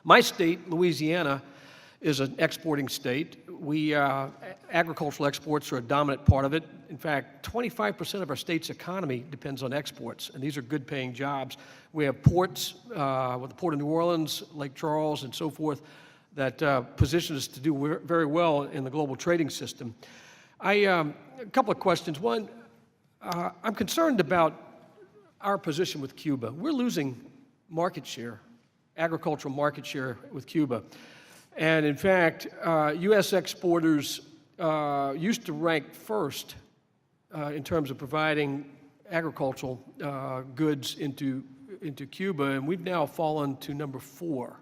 My state, Louisiana, is an exporting state. Agricultural exports are a dominant part of it. In fact, 25% of our state's economy depends on exports, and these are good-paying jobs. We have ports, with the Port of New Orleans, Lake Charles, and so forth, that position us to do very well in the global trading system. A couple of questions. One, I'm concerned about our position with Cuba. We're losing market share, agricultural market share with Cuba. And in fact, U.S. exporters used to rank first in terms of providing agricultural goods into Cuba, and we've now fallen to number 4.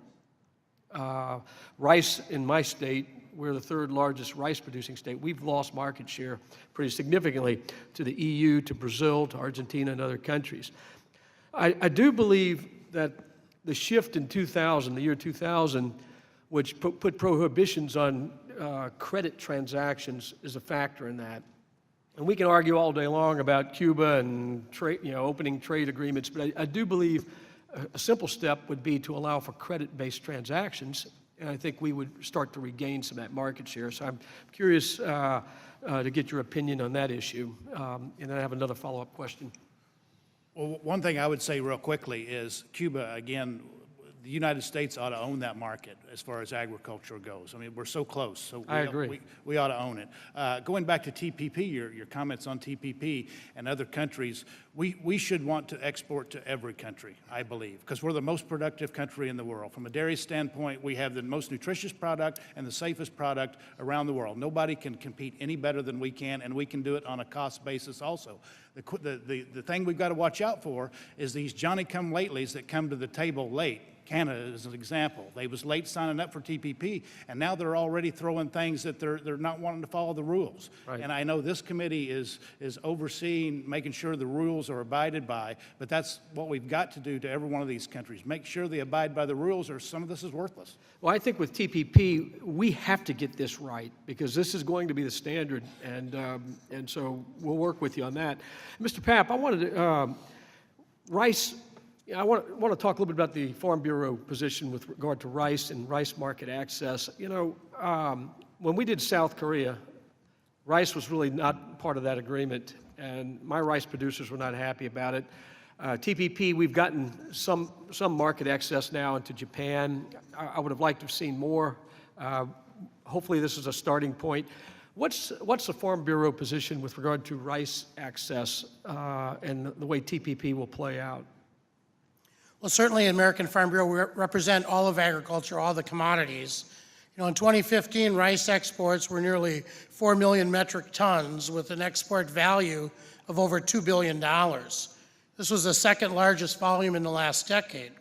Rice in my state, we're the 3rd largest rice producing state. We've lost market share pretty significantly to the EU, to Brazil, to Argentina, and other countries. I do believe that the shift in 2000, the year 2000, which put prohibitions on credit transactions, is a factor in that. And we can argue all day long about Cuba and opening trade agreements, but I do believe a simple step would be to allow for credit-based transactions, and I think we would start to regain some of that market share. So I'm curious to get your opinion on that issue, and then I have another follow-up question. Well, one thing I would say real quickly is Cuba, again, the United States ought to own that market as far as agriculture goes. I mean, we're so close. So I agree. We ought to own it. Going back to TPP, your comments on TPP and other countries, we should want to export to every country, I believe, because we're the most productive country in the world. From a dairy standpoint, we have the most nutritious product and the safest product around the world. Nobody can compete any better than we can, and we can do it on a cost basis also. The thing we've got to watch out for is these Johnny-come-latelys that come to the table late. Canada is an example. They was late signing up for TPP, and now they're already throwing things that they're not wanting to follow the rules. Right. And I know this committee is overseeing making sure the rules are abided by, but that's what we've got to do to every one of these countries. Make sure they abide by the rules, or some of this is worthless. Well, I think with TPP, we have to get this right, because this is going to be the standard, and so we'll work with you on that. Mr. Papp, I wanted to, rice. I want to talk a little bit about the Farm Bureau position with regard to rice and rice market access. You know, when we did South Korea, rice was really not part of that agreement, and my rice producers were not happy about it. TPP, we've gotten some market access now into Japan. I would have liked to have seen more. Hopefully this is a starting point. What's the Farm Bureau position with regard to rice access and the way TPP will play out? Well, certainly American Farm Bureau, we represent all of agriculture, all the commodities. You know, in 2015, rice exports were nearly 4 million metric tons with an export value of over $2 billion. This was the 2nd largest volume in the last decade.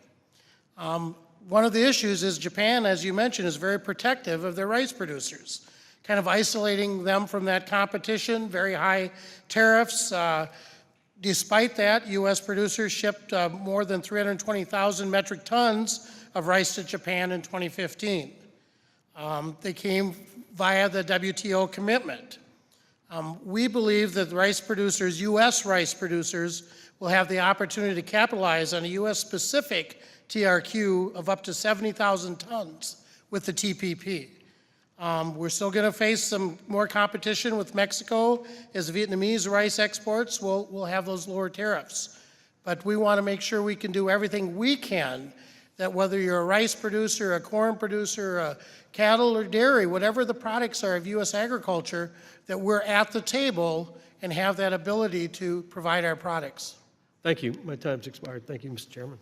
One of the issues is Japan, as you mentioned, is very protective of their rice producers, kind of isolating them from that competition, very high tariffs. Despite that, U.S. producers shipped more than 320,000 metric tons of rice to Japan in 2015. They came via the WTO commitment. We believe that rice producers, U.S. rice producers, will have the opportunity to capitalize on a U.S.-specific TRQ of up to 70,000 tons with the TPP. We're still going to face some more competition with Mexico as Vietnamese rice exports will have those lower tariffs. But we want to make sure we can do everything we can, that whether you're a rice producer, a corn producer, a cattle or dairy, whatever the products are of U.S. agriculture, that we're at the table and have that ability to provide our products. Thank you. My time's expired. Thank you, Mr. Chairman.